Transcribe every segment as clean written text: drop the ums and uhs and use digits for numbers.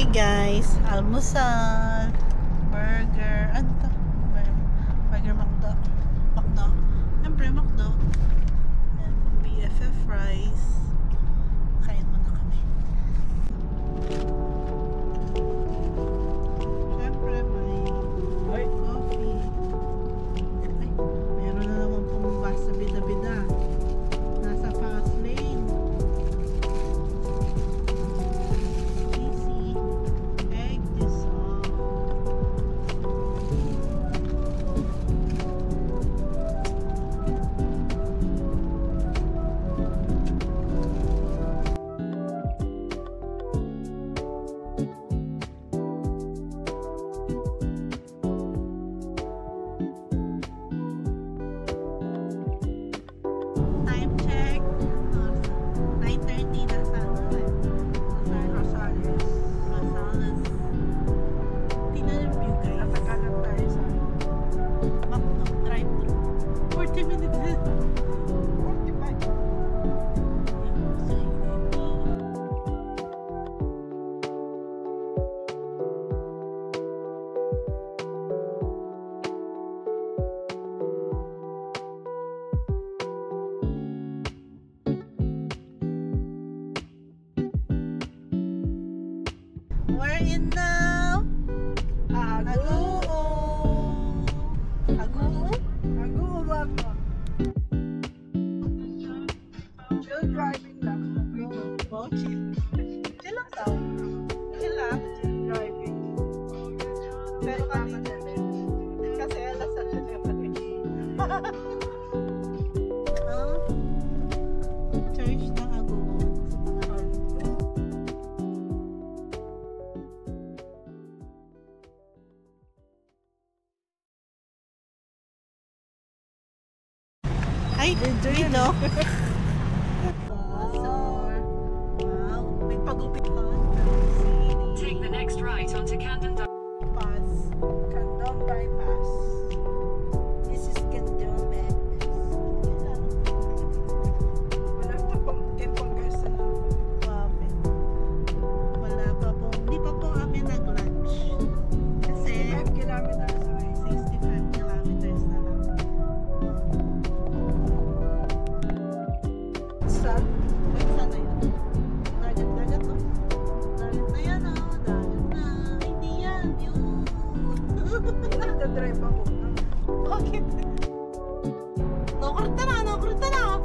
Hi guys, almusal, burger, ano to? Burger McDo. Siyempre McDo. And BFF fries. Kain muna kami. Siyempre may coffee. Ay, meron na naman pong bus sa bida-bida. Nasa fast lane. We're in now Aguo. Chill driving lang. Wow, chill. Chill lang daw. Chill lang. Chill driving. Pero kasi alas at siya pa rin. Church ng Aguo. Ay, dito. Wow, may pagupit ka. Take the next right onto Candon Pass. Candon bypass. This is Candon bypass. Wala pa pong tempong guys na. Wala pa po. Hindi pa po kami nag-lunch. Kasi 5 kilometers away. 65 kilometers na lang. Saan? Sana yun. Dagat oh. Dagat na yan oh. Dagat na. Hindi yan. Yun. Nagdadrive ako. Bakit? Nakurita na.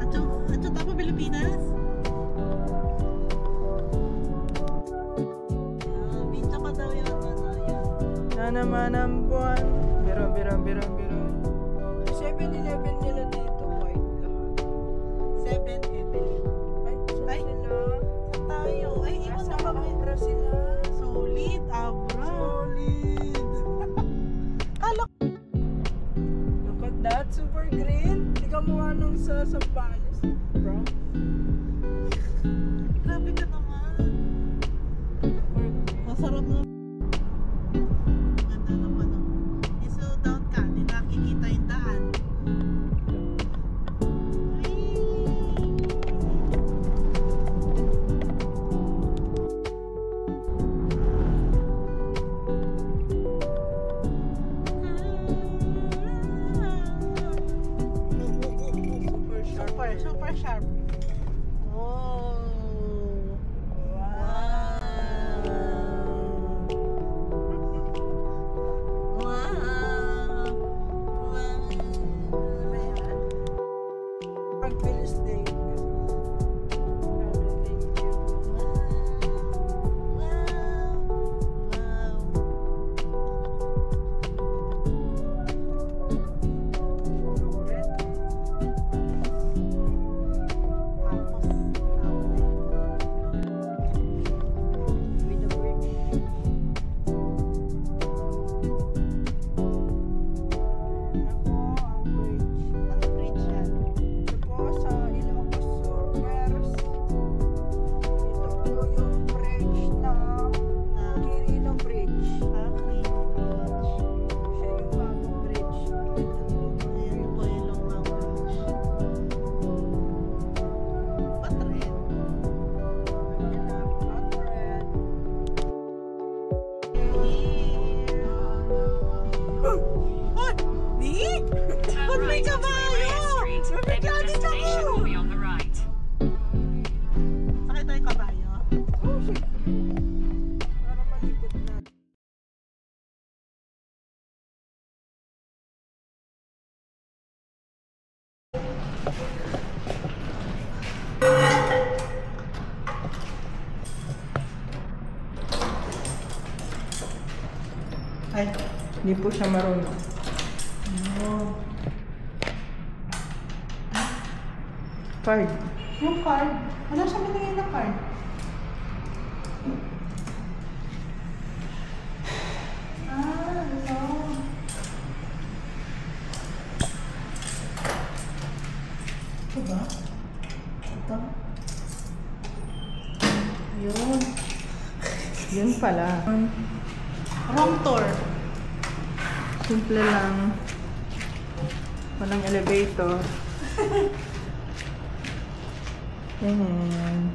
Atso tapo Pilipinas? Minta pa daw yan. Na naman ang buwan. Biro. 7-Eleven nila dito. White lahat. 7-Eleven. Ay, Ay. sila. Saan tayo? Ay, iwan na kami. Abra sila. Solid, Abra. Solid. Kala ko. Look at that, super green. Hindi ka mukha nung sa Sampales. Bro. Grabe ka naman. Masarap na. Ganda naman oh. I-slow down ka, di nakikita yung daan. Super makita yung kabayo? Oh, shit. Para malipot na. Ay, Hindi po siya marunong. no. Card. Yung card. Wala siya binigay na card. Ah, ito. Ito ba? Ito? Ayun. Yun pala. Wrong tour. Simple lang. Walang elevator. Ayan.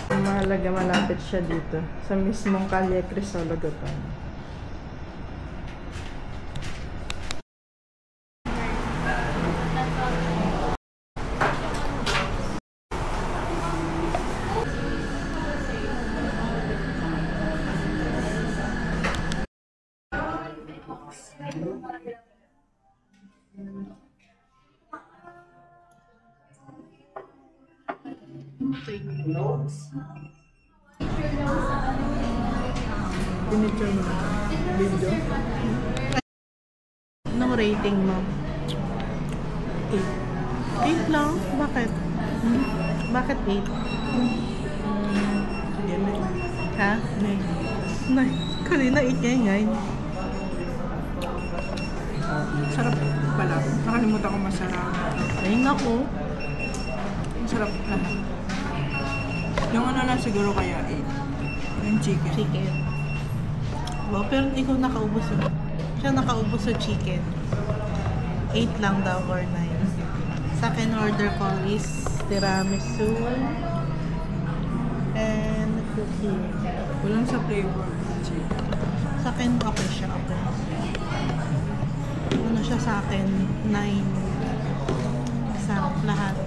Ang mahalaga malapit siya dito. Sa mismong Calle Crisologotan. Pinicture mo na video. Anong rating mo? 8. 8 lang? Bakit? Bakit 8? Ha? 9. Kanina 8 nga yun. Sarap pala. Nakalimutan ko masarap. Ay, naku. Masarap lahat. Yung ano lang siguro kaya 8. Yung chicken. Chicken. Wow, pero hindi ko nakaubos yun. Siya nakaubos sa chicken. 8 lang daw or 9. Sa akin order ko is tiramisu and cookie. Walang sa flavor. Chicken. Sa akin okay siya, okay. Ano siya sa akin? 9. Sarap lahat.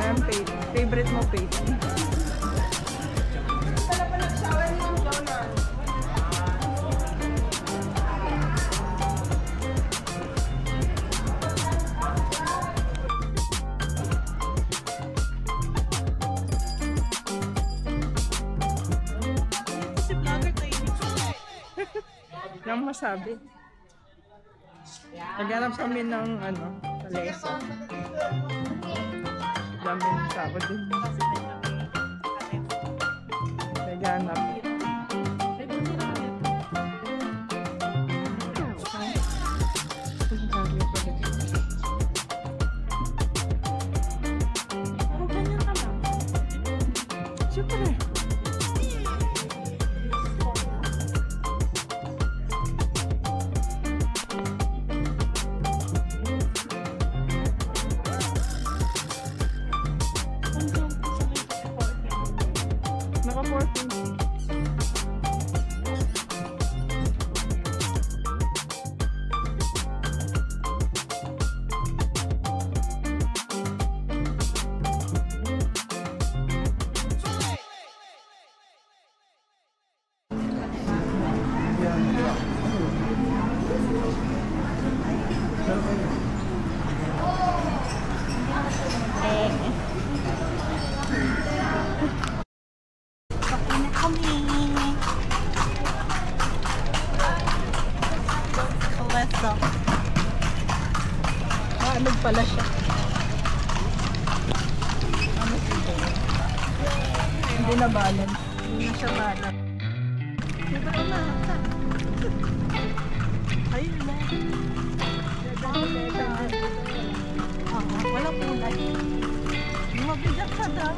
Ayan, favorite mo, Pete. Si vlogger tayo. Yung masabi. Naghanap kami ng ano, kalesa. Daming tao din. Naghanap. Parang ganyan ka lang. Siyempre. Naka-14. Kain na kami. Kalesa. Ano pala siya? Hindi na balance. Hindi na siya balat. Sobrang mahal. Ayun na. Walang kulay. Mabigat ka daw.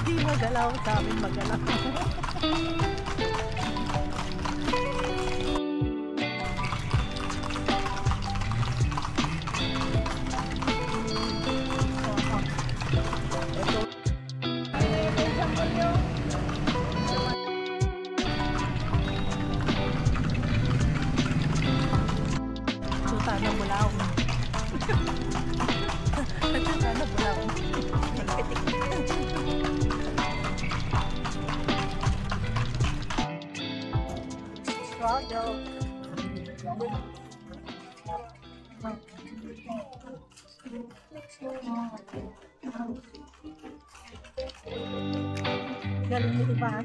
Hindi magalaw sa amin magalaw. Suta ng bulaw. Suta ng bulaw. Galing mo ba?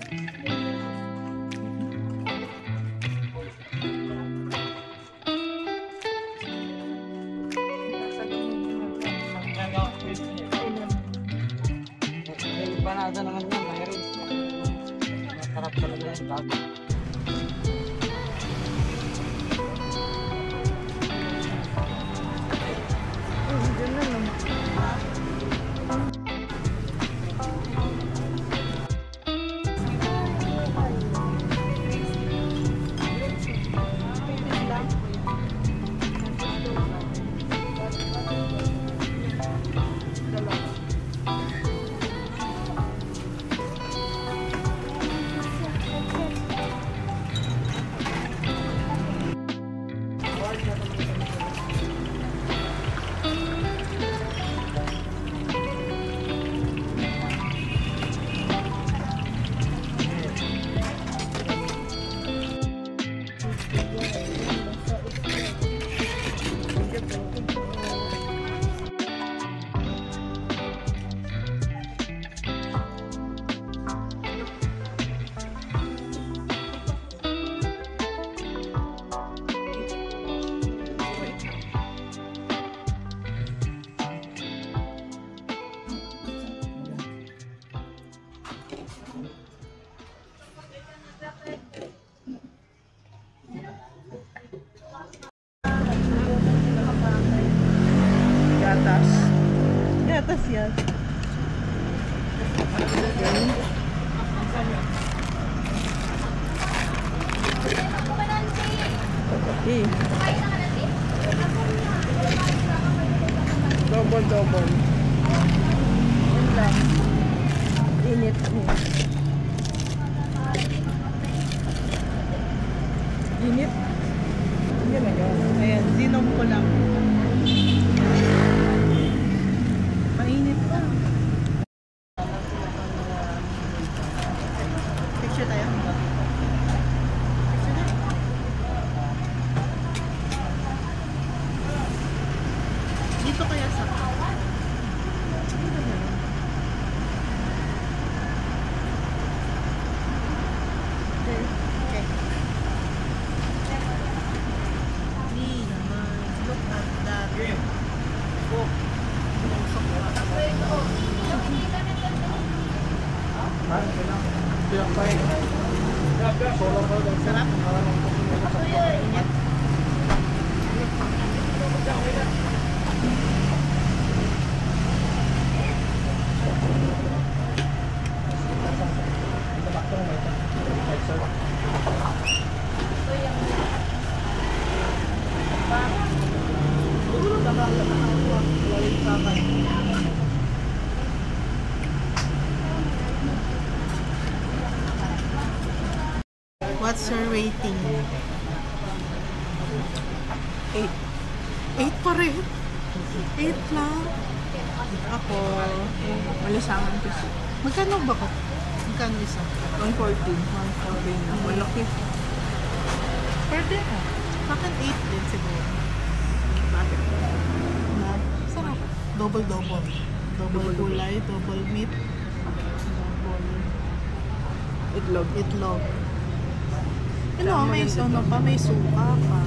Empanada naman yan, mayroon. Masarap talaga yan bago. Gatas yan. Double. Yun lang. Init. Init? Hindi na yun. Ayan, dinom ko lang. Mainit pa. Picture tayo. Dito kaya sa sarap. Ingat. What's your rating? 8. 8 pa rin? 8 lang? Ako, Malasangan kasi. magkano ba ko? Magkano isa? 140. 140 na. Malaki. Pwede na. Sa akin 8 din siguro. Bakit? Na, sarap. Double-double. Double gulay, double meat, double Itlog. itlog. Ano, Saan may maganda ano to? pa, may suka pa.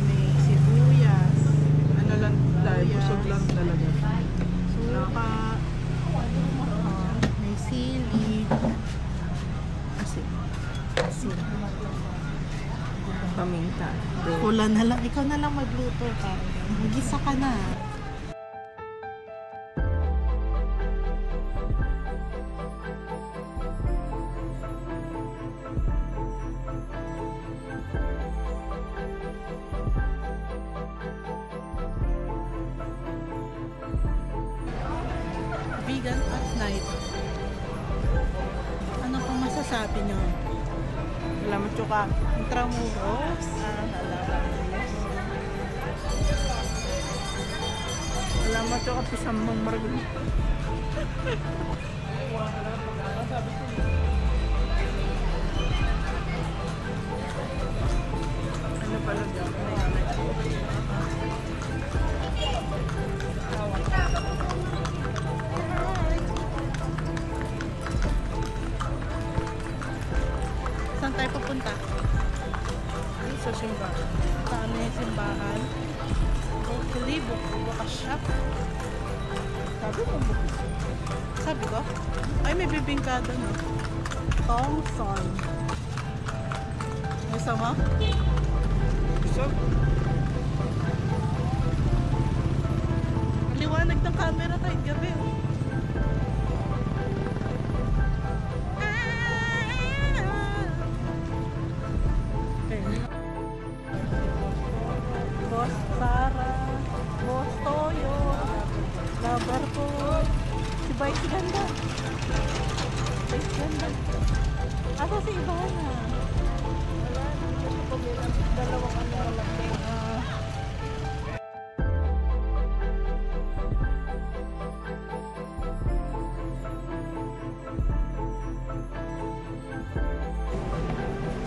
May sibuyas. Ano lang tayo, busog lang talaga. Suka. May sili. Asin. Asin. Paminta. Kula na lang. Ikaw na lang magluto ka. Mag-isa ka na. Vegan at night. Ano pang masasabi nyo? Salamat ka. Intramuros. Salamat ka pisang mong maragul. Ano pala dyan? Saan tayo pupunta? Ay, sa simbahan. Saan yung simbahan? Hopefully, bukas siya. Sabi mo bukas. Sabi ko? Ay, may bibingkada na. Thompson. Gusto mo? So, Ang liwanag ng camera kahit gabi. Oh. Boss Sara, Boss Toyo, Labar ko, si Vice Ganda. Vice Ganda. Asa si Ivana? Wala, hindi ko bilang dalawang ano lang.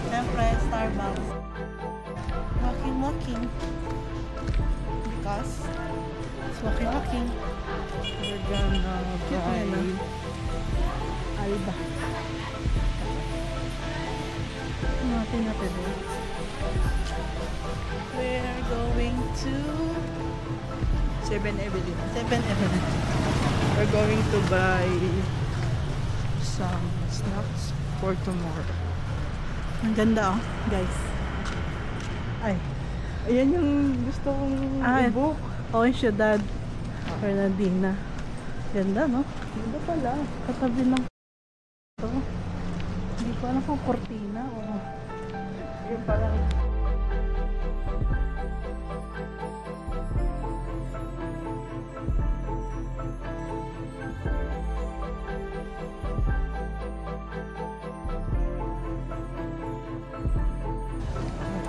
Siyempre, Starbucks. Walking. Because it's walking. we're gonna buy Alba. Natin na pwede. We're going to 7-Eleven. 7-Eleven. We're going to buy some snacks for tomorrow. Ang ganda oh, guys. Ay. Ayan yung gusto kong i-book. Oh, yung Ciudad Fernandina. Ganda, no? Ganda pala. Katabi lang ito. Hindi ko alam kung cortina o... Yung parang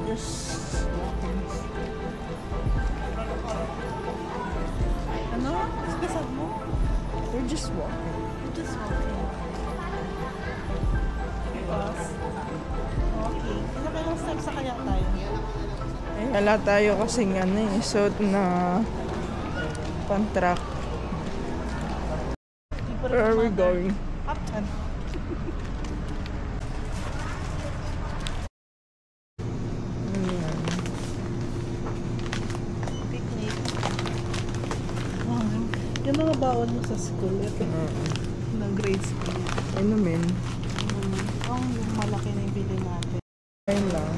Just walking. Ano? Kasab mo? we're just walking. Just walking. Because... Okay. Ano kailang steps sa kaya tayo? Eh, wala tayo kasing ano eh, suit na contract. Where are we going? Upton. Picnic. Oh, yung mga baon mo sa school. Ito ng grade school. Ano men? Yung malaki na yung bili natin. Ayun lang.